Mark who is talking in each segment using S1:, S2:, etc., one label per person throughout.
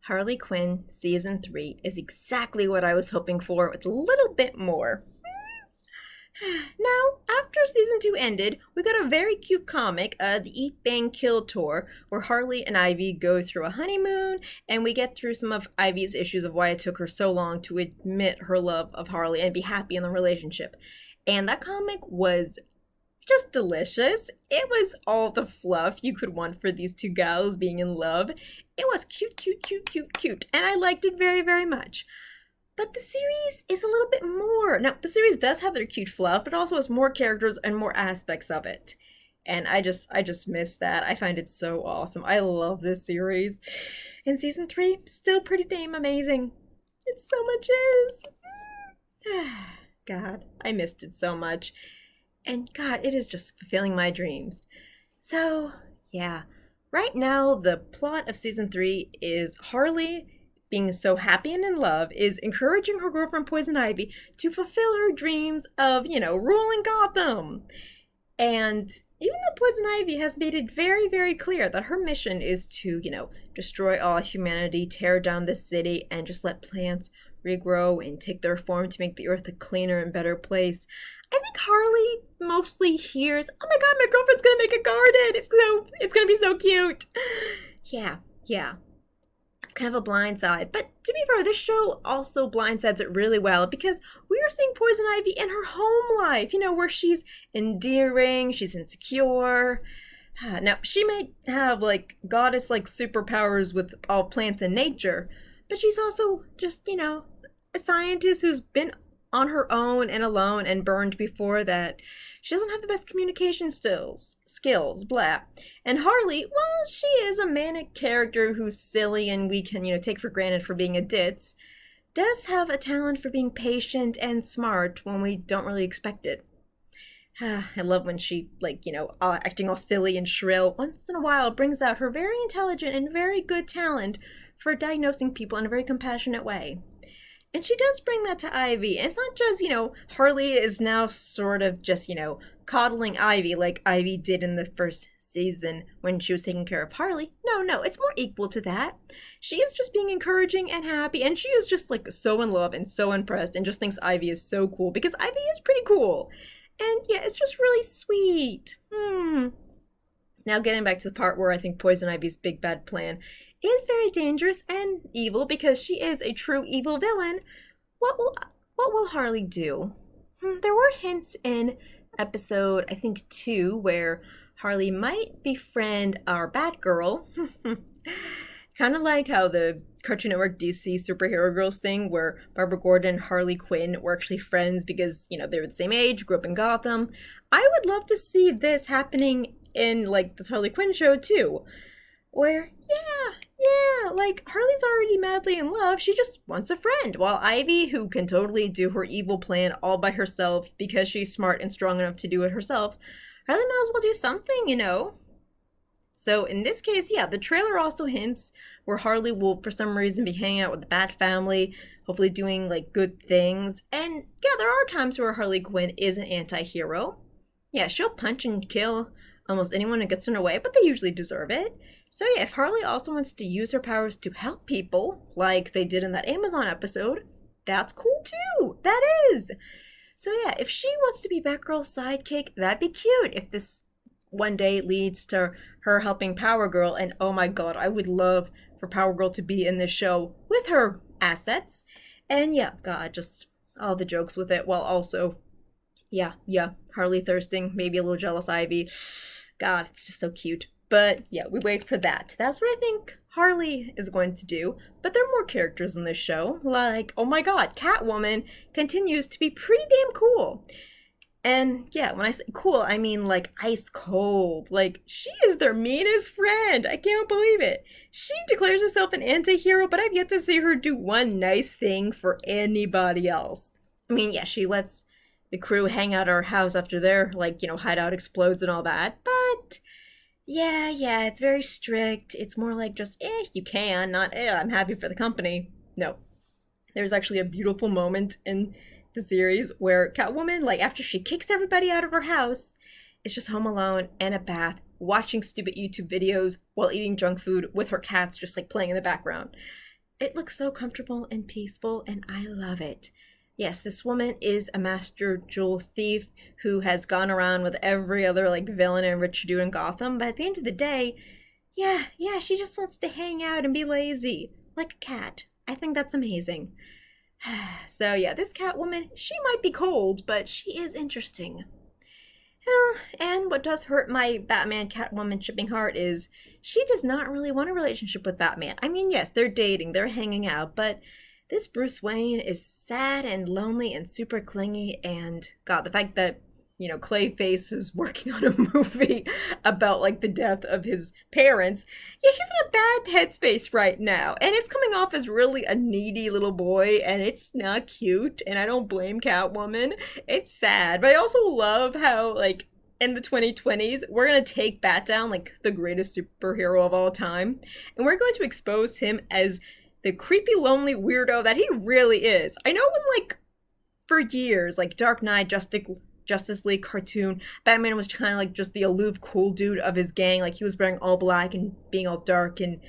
S1: Harley Quinn Season 3 is exactly what I was hoping for, with a little bit more. Now, after Season 2 ended, we got a very cute comic, the Eat, Bang, Kill tour, where Harley and Ivy go through a honeymoon, and we get through some of Ivy's issues of why it took her so long to admit her love of Harley and be happy in the relationship. And that comic was just delicious. It was all the fluff you could want for these two gals being in love. It was cute, cute, cute, cute, cute, and I liked it very, very much. But the series is a little bit more. Now, the series does have their cute fluff, but also has more characters and more aspects of it. And I just miss that. I find it so awesome. I love this series. And season 3, still pretty damn amazing. It so much is. God, I missed it so much. And God, it is just fulfilling my dreams. So, yeah. Right now, the plot of season 3 is Harley, being so happy and in love, is encouraging her girlfriend Poison Ivy to fulfill her dreams of, ruling Gotham. And even though Poison Ivy has made it very, very clear that her mission is to, destroy all humanity, tear down the city, and just let plants regrow and take their form to make the earth a cleaner and better place, I think Harley mostly hears, "Oh my god, my girlfriend's gonna make a garden! It's gonna be so cute!" Yeah. It's kind of a blind side. But to be fair, this show also blindsides it really well, because we are seeing Poison Ivy in her home life, where she's endearing, she's insecure. Now, she may have, goddess-like superpowers with all plants and nature, but she's also just, a scientist who's been on her own and alone and burned before that. She doesn't have the best communication skills, blah. And Harley, well, she is a manic character who's silly and we can, take for granted for being a ditz, does have a talent for being patient and smart when we don't really expect it. I love when she, acting all silly and shrill, once in a while brings out her very intelligent and very good talent for diagnosing people in a very compassionate way. And she does bring that to Ivy. And it's not just, Harley is now sort of just, coddling Ivy like Ivy did in the first season when she was taking care of Harley. No, it's more equal to that. She is just being encouraging and happy, and she is just, so in love and so impressed and just thinks Ivy is so cool, because Ivy is pretty cool. And yeah, it's just really sweet. Now getting back to the part where I think Poison Ivy's big bad plan is very dangerous and evil, because she is a true evil villain. What will Harley do? There were hints in episode, I think 2, where Harley might befriend our Batgirl. Kind of like how the Cartoon Network DC superhero girls thing, where Barbara Gordon and Harley Quinn were actually friends because, they were the same age, grew up in Gotham. I would love to see this happening in, this Harley Quinn show too, where, Harley's already madly in love, she just wants a friend, while Ivy, who can totally do her evil plan all by herself because she's smart and strong enough to do it herself, Harley might as well do something. So in this case, the trailer also hints where Harley will, for some reason, be hanging out with the Bat family, hopefully doing, good things. And there are times where Harley Quinn is an anti-hero. Yeah, she'll punch and kill almost anyone who gets in her way, but they usually deserve it. So if Harley also wants to use her powers to help people, like they did in that Amazon episode, that's cool too. That is. So if she wants to be Batgirl's sidekick, that'd be cute. If this one day leads to her helping Power Girl, and oh my god, I would love for Power Girl to be in this show with her assets. And just all the jokes with it, while also, Harley thirsting, maybe a little jealous Ivy. God, it's just so cute. But we wait for that. That's what I think Harley is going to do. But there are more characters in this show. Oh my god, Catwoman continues to be pretty damn cool. And when I say cool, I mean ice cold. She is their meanest friend. I can't believe it. She declares herself an anti-hero, but I've yet to see her do one nice thing for anybody else. I mean, she lets the crew hang out at her house after their, hideout explodes and all that. But it's very strict. It's more just, you can, not, I'm happy for the company. No. There's actually a beautiful moment in the series where Catwoman, after she kicks everybody out of her house, is just home alone in a bath, watching stupid YouTube videos while eating junk food with her cats just, playing in the background. It looks so comfortable and peaceful, and I love it. Yes, this woman is a master jewel thief who has gone around with every other like villain and rich dude in Gotham, but at the end of the day, yeah, she just wants to hang out and be lazy, like a cat. I think that's amazing. So yeah, this Catwoman, she might be cold, but she is interesting. Well, and what does hurt my Batman Catwoman shipping heart is she does not really want a relationship with Batman. I mean, yes, they're dating, they're hanging out, but this Bruce Wayne is sad and lonely and super clingy. And God, the fact that, Clayface is working on a movie about like the death of his parents. Yeah, he's in a bad headspace right now. And it's coming off as really a needy little boy, and it's not cute. And I don't blame Catwoman. It's sad. But I also love how, like, in the 2020s, we're going to take Bat down, like the greatest superhero of all time. And we're going to expose him as the creepy, lonely weirdo that he really is. I know when, like, for years, like Dark Knight, Justice League cartoon, Batman was kind of like just the aloof, cool dude of his gang. Like, he was wearing all black and being all dark and,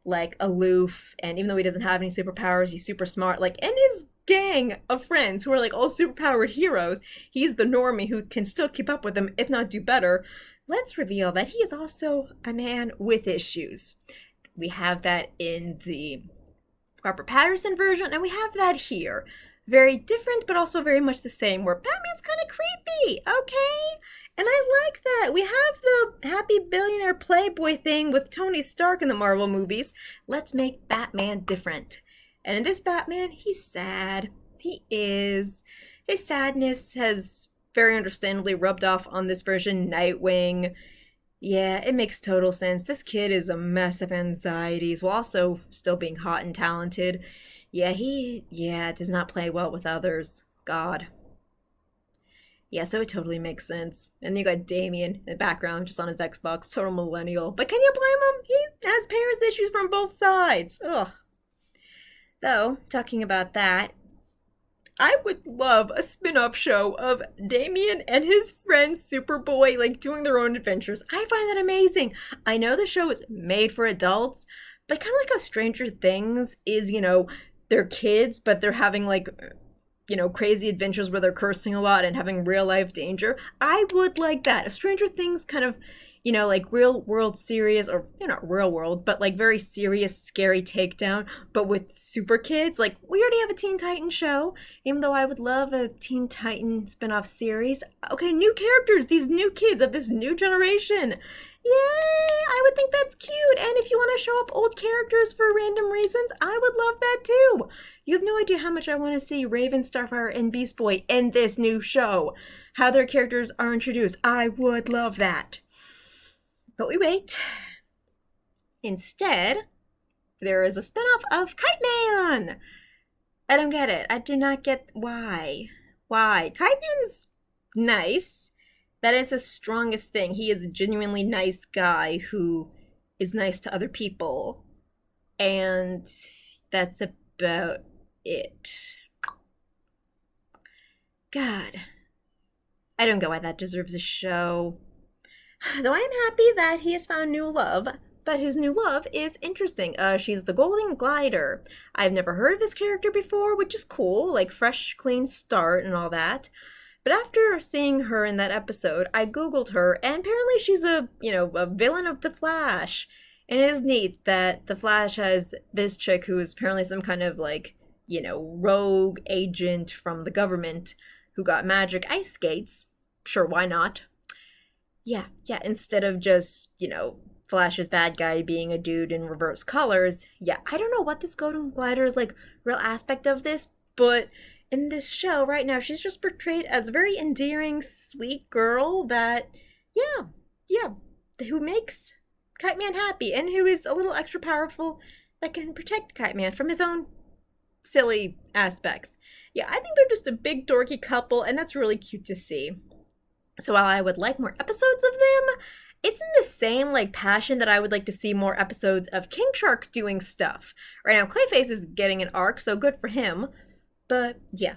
S1: like, aloof. And even though he doesn't have any superpowers, he's super smart. Like, and his gang of friends who are, like, all superpowered heroes, he's the normie who can still keep up with them, if not do better. Let's reveal that he is also a man with issues. We have that in the Robert Pattinson version, and we have that here. Very different, but also very much the same, where Batman's kind of creepy, okay? And I like that. We have the happy billionaire playboy thing with Tony Stark in the Marvel movies. Let's make Batman different. And in this Batman, he's sad. He is. His sadness has very understandably rubbed off on this version, Nightwing. Yeah, it makes total sense. This kid is a mess of anxieties while also still being hot and talented. Yeah, he does not play well with others. God. Yeah, so it totally makes sense. And then you got Damien in the background, just on his Xbox, total millennial. But can you blame him? He has parents' issues from both sides. Ugh. Though, talking about that, I would love a spin-off show of Damien and his friend Superboy, like, doing their own adventures. I find that amazing. I know the show is made for adults, but kind of like how Stranger Things is, they're kids, but they're having, like, crazy adventures where they're cursing a lot and having real life danger. I would like that. A Stranger Things kind of, like real world serious, or not real world, but like very serious, scary takedown, but with super kids. Like, we already have a Teen Titan show, even though I would love a Teen Titan spin-off series. Okay, new characters, these new kids of this new generation. Yay! I would think that's cute. And if you want to show up old characters for random reasons, I would love that too. You have no idea how much I want to see Raven, Starfire, and Beast Boy in this new show. How their characters are introduced. I would love that. But we wait. Instead, there is a spinoff of Kite Man. I don't get it. I do not get why. Why? Kite Man's nice. That is his strongest thing. He is a genuinely nice guy who is nice to other people. And that's about it. God. I don't get why that deserves a show. Though I am happy that he has found new love, but his new love is interesting. She's the Golden Glider. I've never heard of this character before, which is cool, like fresh, clean start and all that. But after seeing her in that episode, I googled her, and apparently she's a villain of The Flash. And it is neat that The Flash has this chick who is apparently some kind of like, rogue agent from the government who got magic ice skates. Sure, why not? Yeah, instead of just, Flash's bad guy being a dude in reverse colors. Yeah, I don't know what this Golden Glider is like, real aspect of this, but in this show right now, she's just portrayed as a very endearing, sweet girl that, who makes Kite Man happy and who is a little extra powerful that can protect Kite Man from his own silly aspects. Yeah, I think they're just a big dorky couple, and that's really cute to see. So while I would like more episodes of them, it's in the same like passion that I would like to see more episodes of King Shark doing stuff. Right now, Clayface is getting an arc, so good for him. But yeah.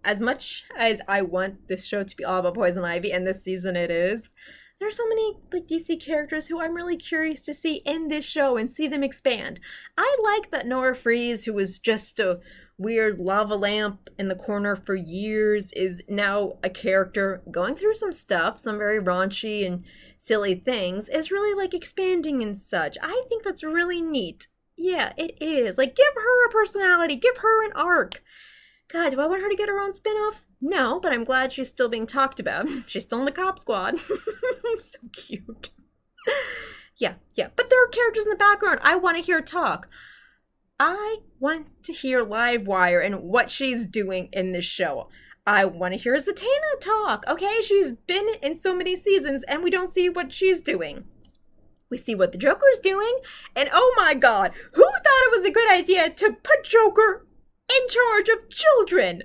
S1: As much as I want this show to be all about Poison Ivy, and this season it is, There's so many like DC characters who I'm really curious to see in this show and see them expand. I like that Nora Freeze, who was just a weird lava lamp in the corner for years, is now a character going through some stuff, some very raunchy and silly things, is really like expanding and such. I think that's really neat. Yeah, it is. Like, give her a personality, give her an arc. God, do I want her to get her own spin-off? No, but I'm glad she's still being talked about. She's still in the cop squad. So cute. Yeah. But there are characters in the background. I want to hear talk. I want to hear Livewire and what she's doing in this show. I want to hear Zatanna talk. Okay, she's been in so many seasons and we don't see what she's doing. We see what the Joker's doing, and oh my god, who thought it was a good idea to put Joker in charge of children?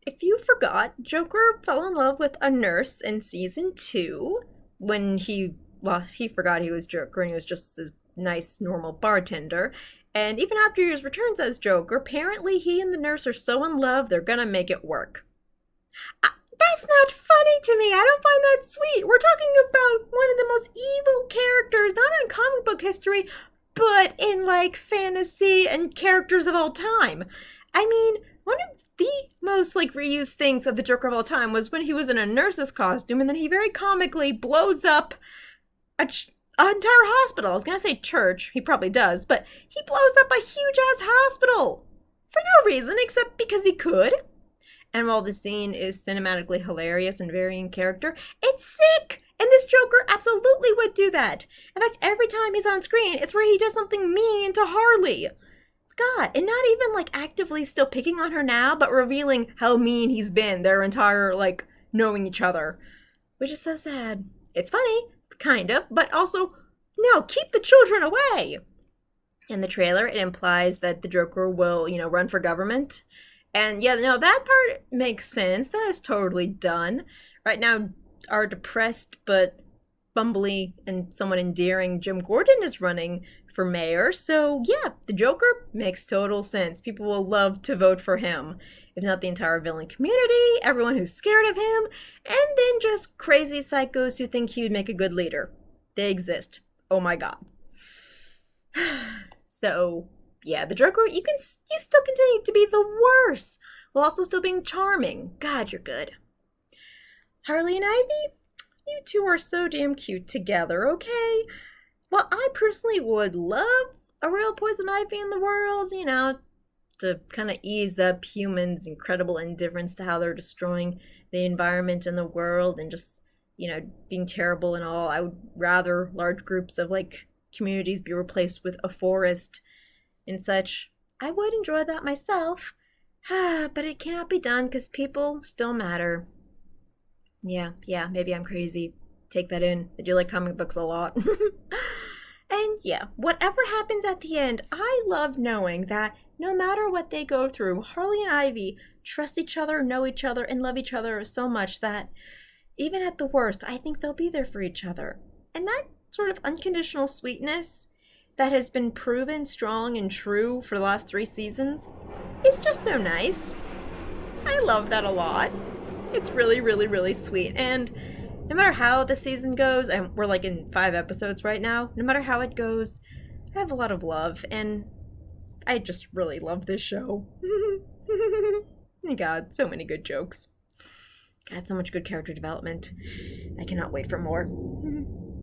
S1: If you forgot, Joker fell in love with a nurse in season 2 when he forgot he was Joker and he was just this nice, normal bartender. And even after he returns as Joker, apparently he and the nurse are so in love they're gonna make it work. That's not funny to me. I don't find that sweet. We're talking about one of the most evil characters, not in comic book history, but in like fantasy and characters of all time. I mean, one of the most like reused things of the Joker of all time was when he was in a nurse's costume and then he very comically blows up an entire hospital. I was gonna say church, he probably does, but he blows up a huge ass hospital for no reason except because he could. And while the scene is cinematically hilarious and very in character, it's sick! And this Joker absolutely would do that. In fact, every time he's on screen, it's where he does something mean to Harley. God, and not even like actively still picking on her now, but revealing how mean he's been their entire, like, knowing each other. Which is so sad. It's funny, kind of, but also, no, keep the children away! In the trailer, it implies that the Joker will, run for government. And yeah, no, that part makes sense. That is totally done. Right now, our depressed but bumbly and somewhat endearing Jim Gordon is running for mayor. So yeah, the Joker makes total sense. People will love to vote for him. If not the entire villain community, everyone who's scared of him, and then just crazy psychos who think he would make a good leader. They exist. Oh my god. So yeah, the Joker, you still continue to be the worst, while also still being charming. God, you're good. Harley and Ivy, you two are so damn cute together, okay? Well, I personally would love a real poison ivy in the world, to kind of ease up humans' incredible indifference to how they're destroying the environment and the world and just, being terrible and all. I would rather large groups of, communities be replaced with a forest and such. I would enjoy that myself, but it cannot be done because people still matter. Yeah, maybe I'm crazy. Take that in. I do like comic books a lot. And yeah, whatever happens at the end, I love knowing that no matter what they go through, Harley and Ivy trust each other, know each other, and love each other so much that even at the worst, I think they'll be there for each other. And that sort of unconditional sweetness that has been proven strong and true for the last 3 seasons is just so nice. I love that a lot. It's really, really, really sweet. And no matter how the season goes, and we're in 5 episodes right now, no matter how it goes, I have a lot of love, and I just really love this show. God, so many good jokes. God, so much good character development. I cannot wait for more.